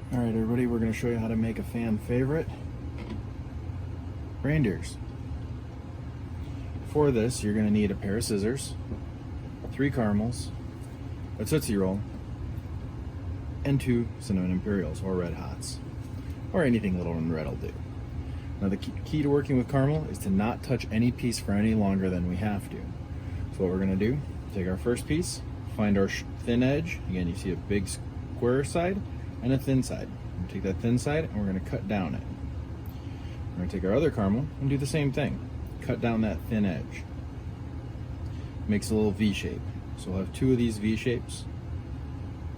All right, everybody, we're going to show you how to make a fan favorite, reindeers. For this, you're going to need a pair of scissors, 3 caramels, a Tootsie Roll, and 2 cinnamon imperials or red hots, or anything little and red will do. Now the key to working with caramel is to not touch any piece for any longer than we have to. So what we're going to do, take our first piece, find our thin edge. Again, you see a big square side and a thin side. We're going to take that thin side and we're going to cut down it. We're going to take our other caramel and do the same thing. Cut down that thin edge. Makes a little V shape. So we'll have 2 of these V shapes.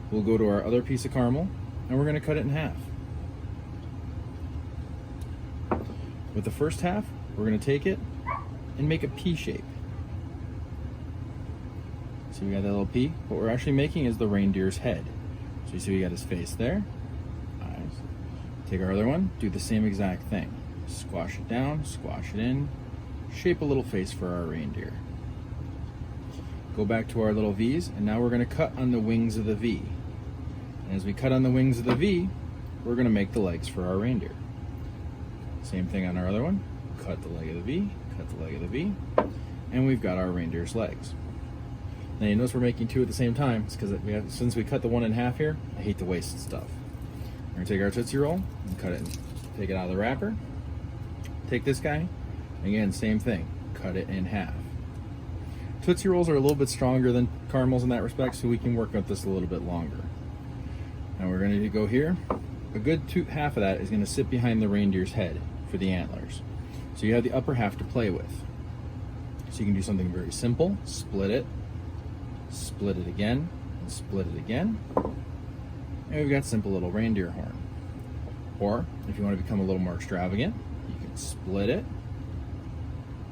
We'll go to our other piece of caramel and we're going to cut it in half. With the first half, we're going to take it and make a P shape. See, we got that little P. What we're actually making is the reindeer's head. So you see we got his face there, eyes. Take our other one, do the same exact thing. Squash it down, squash it in, shape a little face for our reindeer. Go back to our little V's, and now we're going to cut on the wings of the V. And as we cut on the wings of the V, we're going to make the legs for our reindeer. Same thing on our other one. Cut the leg of the V, cut the leg of the V, and we've got our reindeer's legs. Now you notice we're making 2 at the same time. It's because since we cut the one in half here, I hate to waste stuff. We're going to take our Tootsie Roll and cut it, take it out of the wrapper. Take this guy, again, same thing, cut it in half. Tootsie Rolls are a little bit stronger than caramels in that respect, so we can work with this a little bit longer. Now we're going to go here. A good half of that is going to sit behind the reindeer's head for the antlers. So you have the upper half to play with. So you can do something very simple, split it again, and split it again. And we've got simple little reindeer horn. Or, if you want to become a little more extravagant, you can split it,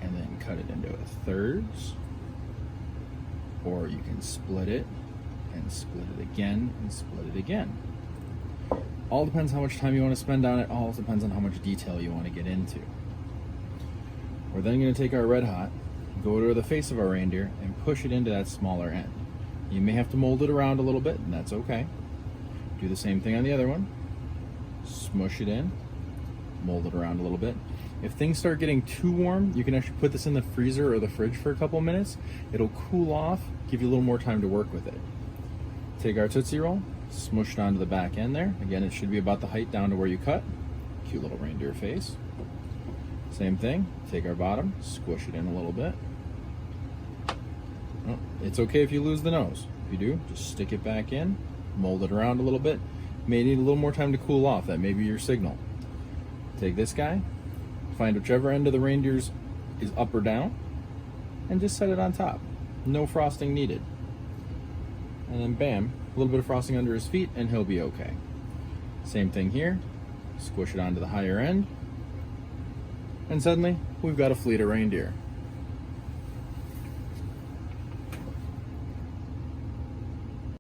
and then cut it into thirds. Or you can split it, and split it again, and split it again. All depends how much time you want to spend on it, all depends on how much detail you want to get into. We're then going to take our red hot, go to the face of our reindeer, and push it into that smaller end. You may have to mold it around a little bit, and that's okay. Do the same thing on the other one. Smush it in, mold it around a little bit. If things start getting too warm, you can actually put this in the freezer or the fridge for a couple minutes. It'll cool off, give you a little more time to work with it. Take our Tootsie Roll, smush it onto the back end there. Again, it should be about the height down to where you cut. Cute little reindeer face. Same thing, take our bottom, squish it in a little bit. Well, it's okay if you lose the nose. If you do, just stick it back in, mold it around a little bit. May need a little more time to cool off. That may be your signal. Take this guy, find whichever end of the reindeer's is up or down, and just set it on top. No frosting needed. And then bam, a little bit of frosting under his feet and he'll be okay. Same thing here, squish it onto the higher end, and suddenly we've got a fleet of reindeer.